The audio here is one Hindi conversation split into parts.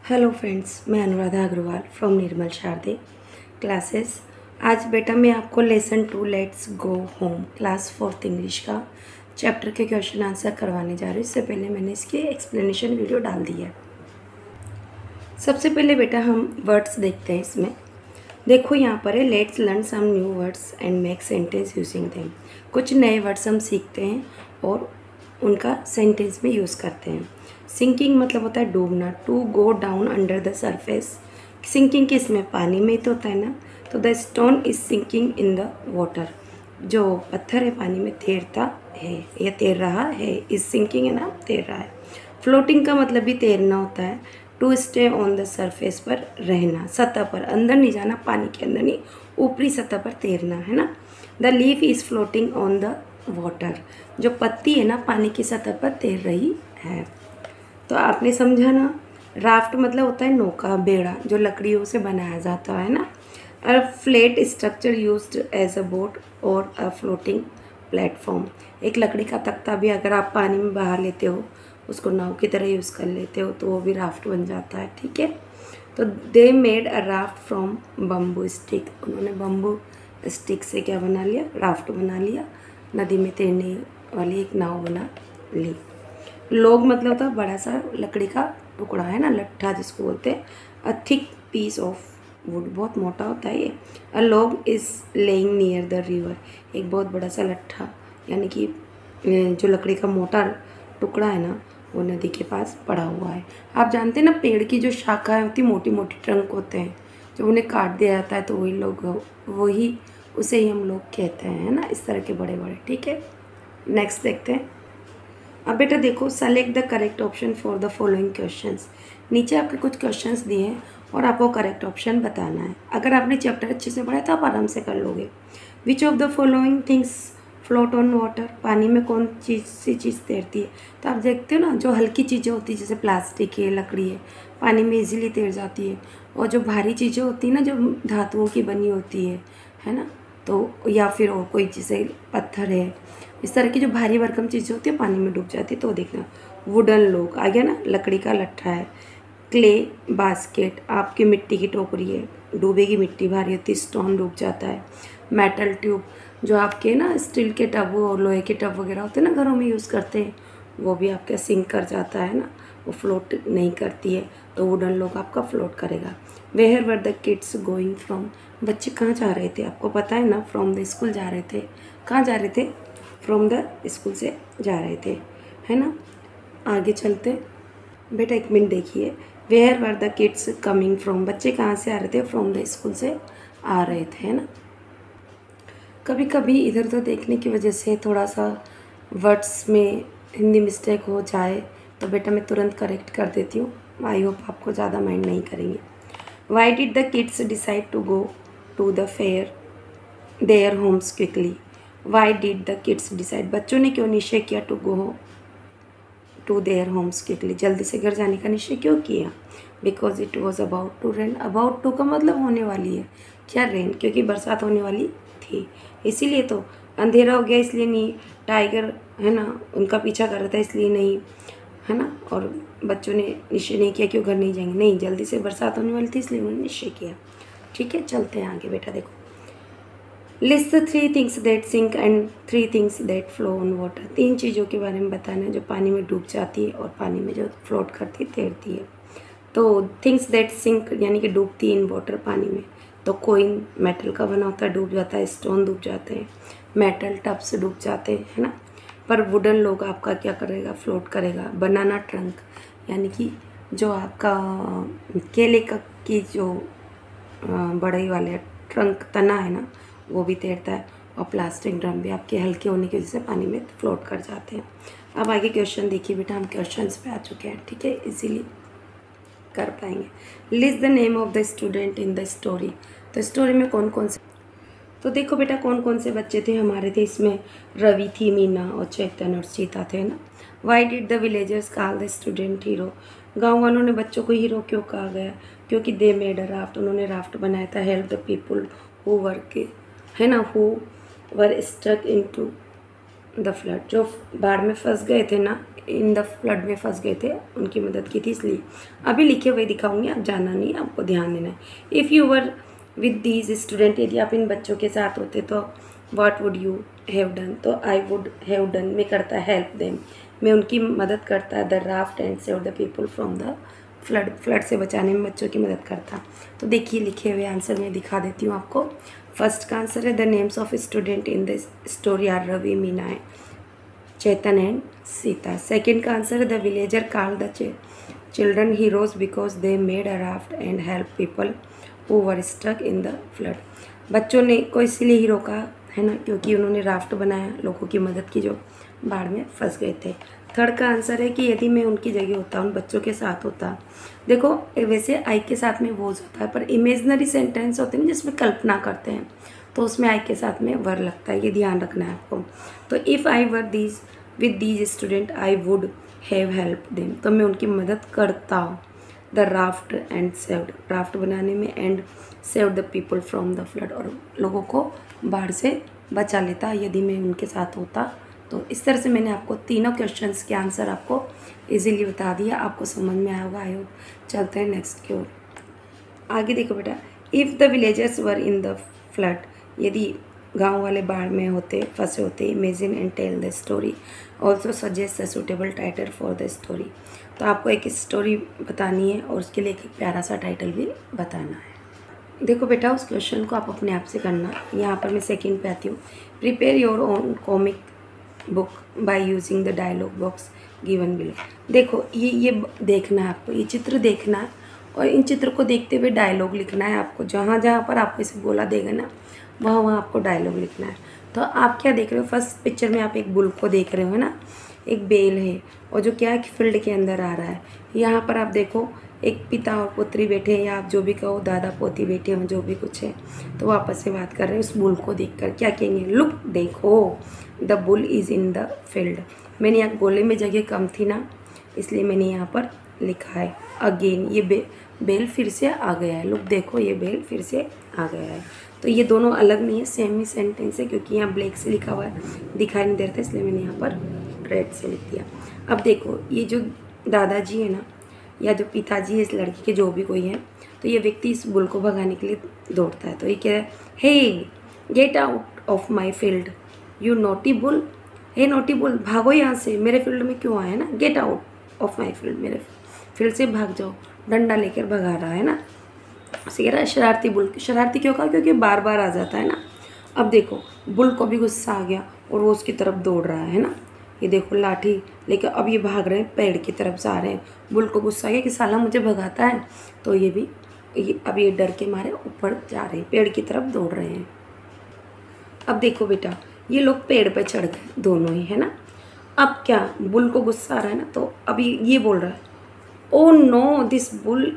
हेलो फ्रेंड्स, मैं अनुराधा अग्रवाल फ्रॉम निर्मल शारदे क्लासेस। आज बेटा मैं आपको lesson 2 let's go home class 4th English का चैप्टर के क्वेश्चन आंसर करवाने जा रही हूँ। इससे पहले मैंने इसकी एक्सप्लेनेशन वीडियो डाल दी है। सबसे पहले बेटा हम वर्ड्स देखते हैं। इसमें देखो यहाँ पर है let's learn some new words and make sentence using them. कुछ नए वर्ड्स हम सीखते हैं और उनका सेंटेंस में यूज़ करते हैं। सिंकिंग मतलब होता है डूबना, to go down under the surface. Sinking किस में? पानी में ही तो होता है ना। तो the stone is sinking in the water, जो पत्थर है पानी में तैरता है या तैर रहा है। इज सिंकिंग है ना, तैर रहा है। फ्लोटिंग का मतलब भी तैरना होता है। To stay on the surface पर रहना, सतह पर, अंदर नहीं जाना, पानी के अंदर नहीं, ऊपरी सतह पर तैरना है ना। The leaf is floating on the water, जो पत्ती है ना पानी की सतह पर तैर रही है। तो आपने समझा ना। राफ्ट मतलब होता है नौका, बेड़ा, जो लकड़ियों से बनाया जाता है ना। A flat structure used as a boat और अ फ्लोटिंग प्लेटफॉर्म। एक लकड़ी का तख्ता भी अगर आप पानी में बहा लेते हो, उसको नाव की तरह यूज़ कर लेते हो, तो वो भी राफ्ट बन जाता है। ठीक है। तो दे made a raft from bamboo stick. उन्होंने बम्बू स्टिक से क्या बना लिया? राफ्ट बना लिया। नदी में तैरने वाली एक नाव बना ली। लोग मतलब होता है बड़ा सा लकड़ी का टुकड़ा है ना, लट्ठा जिसको बोलते हैं। A thick piece of wood, बहुत मोटा होता है ये। A log is laying near the river, एक बहुत बड़ा सा लट्ठा यानी कि जो लकड़ी का मोटा टुकड़ा है ना, वो नदी के पास पड़ा हुआ है। आप जानते हैं ना, पेड़ की जो शाखाएं होती, मोटी मोटी ट्रंक होते हैं, जब उन्हें काट दिया जाता है तो वही लोग, वही उसे ही हम लोग कहते हैं, है ना, इस तरह के बड़े बड़े। ठीक है, नेक्स्ट देखते हैं। अब बेटा देखो, select the correct option for the following questions. नीचे आपके कुछ क्वेश्चंस दिए हैं और आपको करेक्ट ऑप्शन बताना है। अगर आपने चैप्टर अच्छे से पढ़ा है तो आप आराम से कर लोगे। Which of the following things float on water, पानी में कौन सी चीज़ तैरती है? तो आप देखते हो ना, जो हल्की चीज़ें होती है जैसे प्लास्टिक है, लकड़ी है, पानी में इजीली तैर जाती है। और जो भारी चीज़ें होती है ना, जो धातुओं की बनी होती है ना, तो या फिर और कोई जैसे पत्थर है, इस तरह की जो भारी भरकम चीज़ें होती है पानी में डूब जाती है। तो देखना, वुडन लोग आ गया ना, लकड़ी का लट्ठा है। क्ले बास्केट, आपकी मिट्टी की टोकरी है, डूबेगी, मिट्टी भारी होती है, स्टोन डूब जाता है। मेटल ट्यूब, जो आपके ना स्टील के टब और लोहे के टब वगैरह होते हैं ना, घरों में यूज़ करते हैं, वो भी आपका सिंक कर जाता है ना, वो फ्लोट नहीं करती है। तो वुडन लोग आपका फ्लोट करेगा। Where were the kids going from, बच्चे कहाँ जा रहे थे? आपको पता है ना, फ्रॉम द स्कूल जा रहे थे। कहाँ जा रहे थे? फ्रॉम द स्कूल से जा रहे थे, है ना। आगे चलते बेटा, एक मिनट देखिए। Where were the kids coming from, बच्चे कहाँ से आ रहे थे? फ्रॉम द स्कूल से आ रहे थे, है ना। कभी कभी इधर उधर देखने की वजह से थोड़ा सा वर्ड्स में हिंदी मिस्टेक हो जाए तो बेटा मैं तुरंत करेक्ट कर देती हूँ। आई होप आपको ज़्यादा माइंड नहीं करेंगे। Why did the kids decide to go to the fair their homes quickly. Why did the kids decide, बच्चों ने क्यों निश्चय किया to go to their homes quickly, जल्दी से घर जाने का निश्चय क्यों किया? Because it was about to rain. About to का मतलब होने वाली है क्या? रेन, क्योंकि बरसात होने वाली थी, इसीलिए तो। अंधेरा हो गया इसलिए नहीं, टाइगर है ना उनका पीछा कर रहा था इसलिए नहीं, है ना। और बच्चों ने निश्चय नहीं किया क्यों घर नहीं जाएंगे, नहीं, जल्दी से बरसात होने वाली थी इसलिए उन्होंने निश्चय किया। ठीक है, चलते हैं आगे बेटा। देखो, list 3 things that sink and 3 things that flow on water. 3 चीज़ों के बारे में बताना है जो पानी में डूब जाती है और पानी में जो फ्लोट करती तैरती है। तो थिंग्स दैट सिंक यानी कि डूबती इन वाटर, पानी में। तो कोइन मेटल का बना होता है, डूब जाता है। स्टोन डूब जाते हैं, मेटल टब्स डूब जाते हैं, है ना। पर वुडन लोग आपका क्या करेगा? फ्लोट करेगा। बनाना ट्रंक यानी कि जो आपका केले का की जो बड़े वाले ट्रंक तना है ना, वो भी तैरता है। और प्लास्टिक ड्रम भी आपके हल्के होने की वजह से पानी में फ्लोट कर जाते हैं। अब आगे क्वेश्चन देखिए बेटा, हम क्वेश्चंस पे आ चुके हैं। ठीक है, इजीली कर पाएंगे। List the name of the student in the story. तो स्टोरी में कौन कौन से, तो देखो बेटा कौन कौन से बच्चे थे हमारे थे इसमें। रवि थी, मीना और चेतन और सीता थे ना। Y did the villagers call the student hero. गाँव वालों ने बच्चों को हीरो क्यों कहा गया? क्योंकि दे मेड अ राफ्ट, उन्होंने राफ्ट बनाया था। Help the people who work, है ना, who were stuck in to the flood, जो बाढ़ में फंस गए थे ना, इन द फ्लड में फंस गए थे, उनकी मदद की थी इसलिए। अभी लिखे हुए दिखाऊंगी, आप जाना नहीं, आपको ध्यान देना है। If you were with these student, यदि आप इन बच्चों के साथ होते तो what would you have done, तो आई वुड हैव डन में करता है हेल्प देम, मैं उनकी मदद करता है, the raft and save the people from the flood, flood से बचाने में बच्चों की मदद करता। तो देखिए लिखे हुए आंसर मैं दिखा देती हूँ आपको। फर्स्ट का आंसर है the names of student in this story are Ravi, Meena and Chetan and Sita. Second का आंसर है the villager called the children heroes because they made a raft and help people who were stuck in the flood. बच्चों ने को इसीलिए हीरो कहा है ना, क्योंकि उन्होंने राफ्ट बनाया, लोगों की मदद की जो बाढ़ में फंस गए थे। थर्ड का आंसर है कि यदि मैं उनकी जगह होता, उन बच्चों के साथ होता। देखो वैसे आई के साथ में वोज होता है, पर इमेजनरी सेंटेंस होते हैं जिसमें कल्पना करते हैं, तो उसमें आई के साथ में वर लगता है, ये ध्यान रखना है आपको। तो if I were these with these student I would have help them, तो मैं उनकी मदद करता। The raft and saved, raft बनाने में, and saved the people from the flood, और लोगों को बाढ़ से बचा लेता यदि मैं उनके साथ होता। तो इस तरह से मैंने आपको तीनों क्वेश्चंस के आंसर आपको इजीली बता दिया, आपको समझ में आया होगा। I hope. चलते हैं नेक्स्ट की ओर। आगे देखो बेटा, if the villagers were in the flood, यदि गांव वाले बाढ़ में होते, फंसे होते, imagine and tell the story, also suggest a suitable title for the story. तो आपको एक स्टोरी बतानी है और उसके लिए एक प्यारा सा टाइटल भी बताना है। देखो बेटा, उस क्वेश्चन को आप अपने आप से करना। यहाँ पर मैं सेकंड पे आती हूँ। Prepare your own comic book by using the dialogue box given below. देखो ये देखना है आपको, ये चित्र देखना है और इन चित्र को देखते हुए डायलॉग लिखना है आपको। जहाँ जहाँ पर आपको इसे बोला देगा ना, वहाँ वहाँ आपको डायलॉग लिखना है। तो आप क्या देख रहे हो, फर्स्ट पिक्चर में आप एक बुल को देख रहे हो, है ना, एक बेल है और जो क्या है कि फील्ड के अंदर आ रहा है। यहाँ पर आप देखो एक पिता और पुत्री बैठे हैं, या आप जो भी कहो दादा पोती बैठे हों, जो भी कुछ है, तो वो आपस में बात कर रहे हैं। उस बुल को देखकर क्या कहेंगे, लुक देखो, the bull is in the field. मैंने यहाँ गोले में जगह कम थी ना, इसलिए मैंने यहाँ पर लिखा है अगेन, ये बेल फिर से आ गया है। लुक देखो, ये बेल फिर से आ गया है। तो ये दोनों अलग नहीं है, सेम ही सेंटेंस है, क्योंकि यहाँ ब्लैक से लिखा हुआ है, दिखाई नहीं दे रहा था, इसलिए मैंने यहाँ पर रेड से लिख दिया। अब देखो ये जो दादाजी है ना, या जो पिताजी है इस लड़की के, जो भी कोई है, तो ये व्यक्ति इस बुल को भगाने के लिए दौड़ता है। तो ये क्या है, hey get out of my field you naughty bull, hey naughty bull, भागो यहाँ से, मेरे फील्ड में क्यों आए, है ना, gate out of my field, मेरे फील्ड से भाग जाओ। डंडा लेकर भगा रहा है ना, उसे कह रहा है शरारती बुल। शरारती क्यों कहा, क्योंकि बार बार आ जाता है ना। अब देखो बुल को भी गुस्सा आ गया और वो उसकी तरफ दौड़ रहा है ना। ये देखो लाठी लेकर अब ये भाग रहे हैं, पेड़ की तरफ से आ रहे हैं। बुल को गुस्सा आ गया कि साला मुझे भगाता है, तो ये भी अब ये डर के मारे ऊपर जा रहे हैं, पेड़ की तरफ दौड़ रहे हैं। अब देखो बेटा, ये लोग पेड़ पे चढ़ गए दोनों ही, है ना। अब क्या, बुल को गुस्सा आ रहा है ना, तो अभी ये बोल रहा है, oh no this bull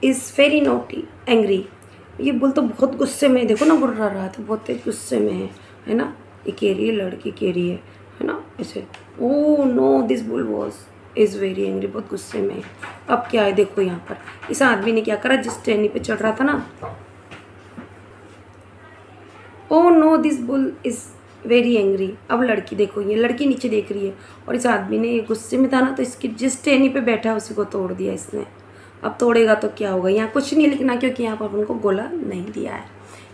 is very naughty angry. ये बुल तो बहुत गुस्से में है, देखो ना गुर्रा रहा था, बहुत तेज गुस्से में है ना। ये कह रही है, लड़की कह रही है ना, ऐसे, oh no this bull was is very angry, बहुत गुस्से में है। अब क्या है, देखो यहाँ पर इस आदमी ने क्या करा, जिस टहनी पे चढ़ रहा था ना, oh no this bull is very angry. अब लड़की देखो, ये लड़की नीचे देख रही है और इस आदमी ने गुस्से में था ना, तो इसकी जिस टहनी पे बैठा है उसी को तोड़ दिया इसने। अब तोड़ेगा तो क्या होगा, यहाँ कुछ नहीं लिखना, क्योंकि यहाँ पर उनको गोला नहीं दिया है,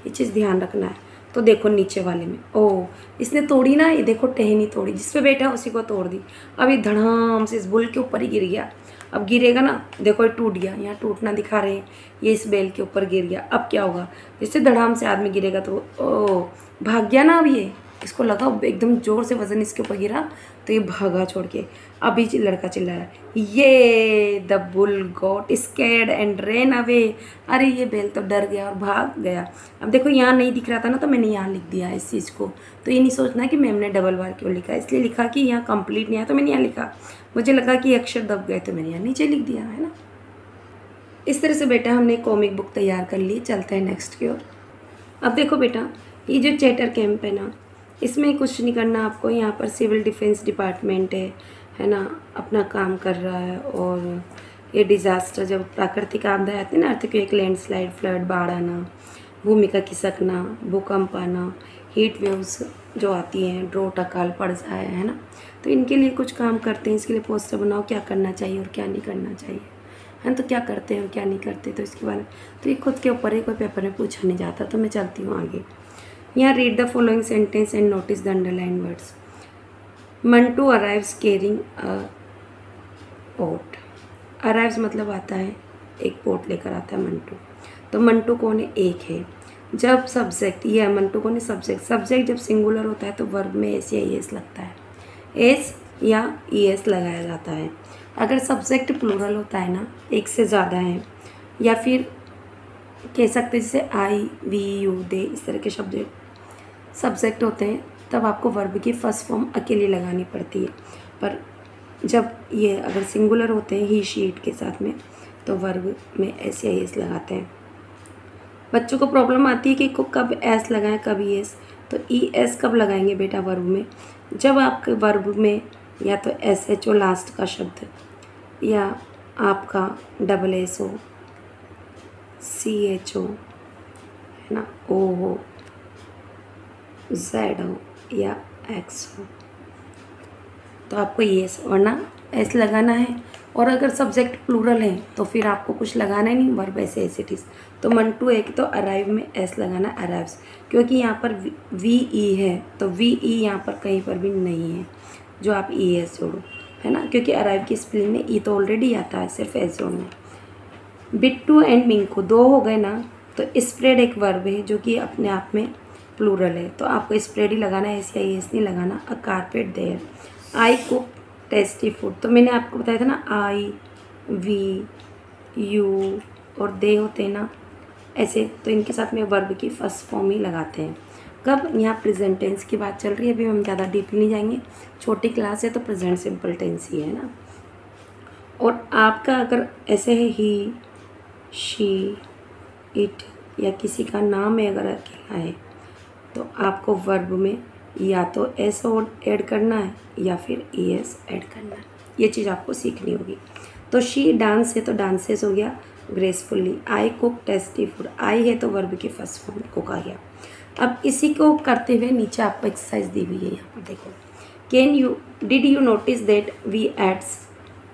ये चीज़ ध्यान रखना है। तो देखो नीचे वाले में, ओ इसने तोड़ी ना, ये देखो टहनी तोड़ी, जिस पे बैठा उसी को तोड़ दी। अब ये धड़ाम से इस बुल के ऊपर ही गिर गया। अब गिरेगा ना, देखो ये टूट गया, यहाँ टूटना दिखा रहे हैं, ये इस बेल के ऊपर गिर गया। अब क्या होगा, जिससे धड़ाम से आदमी गिरेगा तो ओ भाग गया ना। अब ये इसको लगा एकदम ज़ोर से वज़न इसके ऊपर गिरा, तो ये भागा छोड़ के। अभी लड़का चिल्ला रहा है, ये the bull got scared and rain away. अरे ये बेल तो डर गया और भाग गया। अब देखो यहाँ नहीं दिख रहा था ना, तो मैंने यहाँ लिख दिया इस चीज़ को। तो ये नहीं सोचना कि मैम ने डबल बार क्यों लिखा, इसलिए लिखा कि यहाँ कंप्लीट नहीं आया तो मैंने यहाँ लिखा। मुझे लगा कि अक्षर दब गए तो मैंने यहाँ नीचे लिख दिया, है ना। इस तरह से बेटा हमने कॉमिक बुक तैयार कर ली। चलते हैं नेक्स्ट की ओर। अब देखो बेटा, ये जो चैटर कैंप है ना, इसमें कुछ नहीं करना आपको। यहाँ पर सिविल डिफेंस डिपार्टमेंट है ना, अपना काम कर रहा है। और ये डिज़ास्टर, जब प्राकृतिक आपदाएं आती है ना, अर्थक्वेक, लैंडस्लाइड, फ्लड, बाढ़ आना, भूमि का खिसकना, भूकंप आना, हीट वेव्स जो आती हैं, ड्रोट अकाल पड़ जाए, है ना, तो इनके लिए कुछ काम करते हैं। इसके लिए पोस्टर बनाओ, क्या करना चाहिए और क्या नहीं करना चाहिए, है ना, तो क्या करते हैं और क्या नहीं करते, तो इसके बारे में तो ये खुद के ऊपर ही कोई पेपर में पूछा नहीं जाता। तो मैं चलती हूँ आगे। यहाँ read the following sentence and notice the underline words. Mantu arrives carrying a pot. Arrives मतलब आता है, एक पोट लेकर आता है मंटू। तो मंटू कौन है? एक है। जब सब्जेक्ट, ये मंटू कौन है? सब्जेक्ट जब सिंगुलर होता है तो वर्ब में एस या ई एस लगता है, एस या ई एस लगाया जाता है। अगर सब्जेक्ट प्लूरल होता है ना, एक से ज़्यादा है, या फिर कह सकते हैं जैसे आई, वी, यू, दे, इस तरह के शब्द सब्जेक्ट होते हैं, तब आपको वर्ब की फर्स्ट फॉर्म अकेली लगानी पड़ती है। पर जब ये अगर सिंगुलर होते हैं ही, शी, इट के साथ में, तो वर्ब में एस या एस लगाते हैं। बच्चों को प्रॉब्लम आती है कि कब एस लगाएं, कब ई एस। तो ई एस कब लगाएंगे बेटा वर्ब में? जब आपके वर्ब में या तो एस एच ओ लास्ट का शब्द, या आपका डबल एस हो, सी एच हो, है ना, ओ हो, जेड हो या एक्स हो, तो आपको एस और ना एस लगाना है। और अगर सब्जेक्ट प्लूरल है तो फिर आपको कुछ लगाना ही नहीं, वर्ब ऐसे एस इट इज़। तो मंटू एक, तो अराइव में एस लगाना, अराइव्स, क्योंकि यहाँ पर वी ई है, तो वी ई यहाँ पर कहीं पर भी नहीं है जो आप ई एस जोड़ो, है ना, क्योंकि अराइव की स्पेलिंग में ई तो ऑलरेडी आता है, सिर्फ एस जोड़ना। बिट्टू एंड मिंकू दो हो गए ना, तो स्प्रेड एक वर्ब है जो कि अपने आप में प्लूरल है, तो आपको स्प्रेड ही लगाना है, एस या एस नहीं लगाना। A carpet there. I cook tasty food, तो मैंने आपको बताया था ना, आई, वी, यू और दे होते हैं ना ऐसे, तो इनके साथ में वर्ब की फर्स्ट फॉर्म ही लगाते हैं। कब? यहाँ प्रेजेंट टेंस की बात चल रही है, अभी हम ज़्यादा डीपली नहीं जाएंगे, छोटी क्लास है तो प्रेजेंट सिंपल टेंस ही है ना। और आपका अगर ऐसे है ही, शी, इट या किसी का नाम है अगर अकेला है, तो आपको वर्ब में या तो एस और ऐड करना है या फिर ई एस ऐड करना है। ये चीज़ आपको सीखनी होगी। तो शी डांस है तो डांसेस हो गया ग्रेसफुल्ली। आई कुक टेस्टी फूड, आई है तो वर्ब की फर्स्ट फॉर्म कुक आ गया। अब इसी को करते हुए नीचे आपको एक्सरसाइज दी हुई है, यहाँ पर देखो। Did you notice that we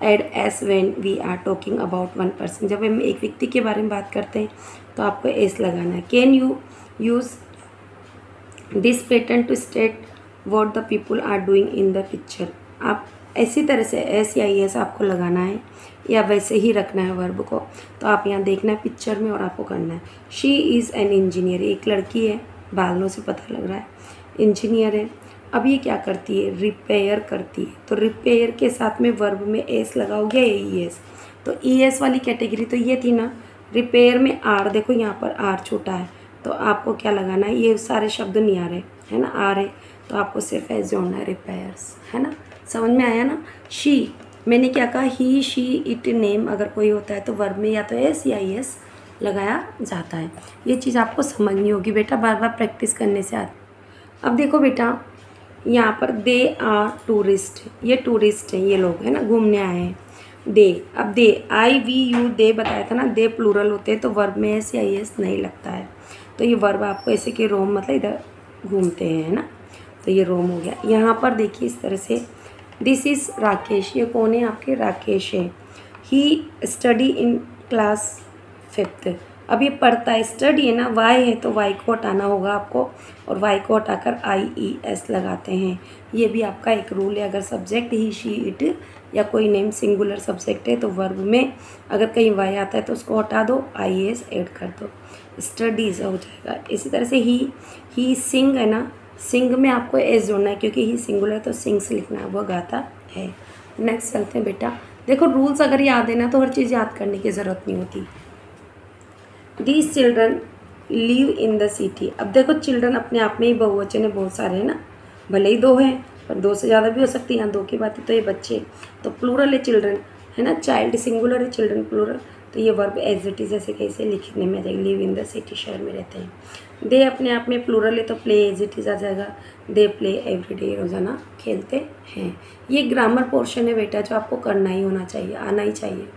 add S when we are talking about one person. जब हम एक व्यक्ति के बारे में बात करते हैं तो आपको एस लगाना है। Can you use this pattern to state what the people are doing in the picture. आप इसी तरह से एस या ई एस आपको लगाना है या वैसे ही रखना है वर्ब को। तो आप यहाँ देखना है पिक्चर में और आपको करना है। शी इज़ एन इंजीनियर, एक लड़की है, बालों से पता लग रहा है, इंजीनियर है। अब ये क्या करती है? रिपेयर करती है। तो रिपेयर के साथ में वर्ब में एस लगाओगे या ई एस। तो ई एस वाली कैटेगरी तो ये थी ना, रिपेयर में आर, देखो यहाँ पर आर छोटा है, तो आपको क्या लगाना है? ये सारे शब्द नहीं आ रहे, है ना, आ रहे, तो आपको सिर्फ एस जोड़ना है, रिपेयर्स, है ना। समझ में आया ना। शी, मैंने क्या कहा, ही, शी, इट, नेम अगर कोई होता है तो वर्ब में या तो एस या ई एस लगाया जाता है। ये चीज़ आपको समझनी होगी बेटा, बार बार प्रैक्टिस करने से आता। अब देखो बेटा, यहाँ पर दे आर टूरिस्ट, ये टूरिस्ट हैं, ये लोग, है ना, घूमने आए हैं। दे, अब दे, आई, वी, यू, दे बताया था ना, दे प्लूरल होते हैं तो वर्ब में एस या ई एस नहीं लगता है। तो ये वर्ब आपको ऐसे कि रोम मतलब इधर घूमते हैं, है ना, तो ये रोम हो गया। यहाँ पर देखिए इस तरह से, दिस इज़ राकेश, ये कौन है आपके? राकेश है। ही स्टडी इन क्लास 5th, अब ये पढ़ता है, स्टडी है ना, वाई है तो वाई को हटाना होगा आपको, और वाई को हटाकर आई ई एस लगाते हैं। ये भी आपका एक रूल है। अगर सब्जेक्ट ही, शी, इट या कोई नेम सिंगुलर सब्जेक्ट है तो वर्ब में अगर कहीं वाई आता है तो उसको हटा दो, आई एस ऐड कर दो, स्टडीज़ हो जाएगा। इसी तरह से ही सिंग है ना, सिंग में आपको एस जोड़ना है क्योंकि ही सिंगुलर तो सिंग्स लिखना है, वो गाता है। नेक्स्ट चलते हैं बेटा। देखो रूल्स अगर याद है ना तो हर चीज़ याद करने की ज़रूरत नहीं होती। These children live in the city, अब देखो चिल्ड्रन अपने आप में ही बहुवचन है, बहुत सारे हैं ना, भले ही दो हैं पर दो से ज़्यादा भी हो सकती है, यहाँ दो की बात है तो ये बच्चे, तो प्लूरल है चिल्ड्रन, है ना, चाइल्ड सिंगुलर है, चिल्ड्रन प्लूरल, तो ये वर्ब एज इट इज़ ऐसे कैसे लिखने में आ जाएगी, लिव इन द सिटी, शहर में रहते हैं। दे अपने आप में प्लूरल है तो प्ले एज इट इज़ आ जाएगा, दे प्ले एवरी डे, रोज़ाना खेलते हैं। ये ग्रामर पोर्शन है बेटा जो आपको करना ही होना चाहिए, आना ही चाहिए।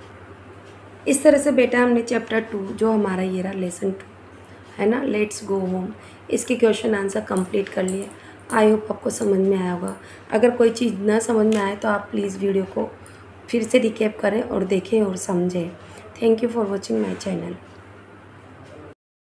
इस तरह से बेटा हमने चैप्टर 2 जो हमारा ये रहा लेसन 2 है ना, लेट्स गो होम। इसके क्वेश्चन आंसर कंप्लीट कर लिए। आई होप आपको समझ में आया होगा। अगर कोई चीज़ ना समझ में आए तो आप प्लीज़ वीडियो को फिर से रिकैप करें और देखें और समझें। Thank you for watching my channel.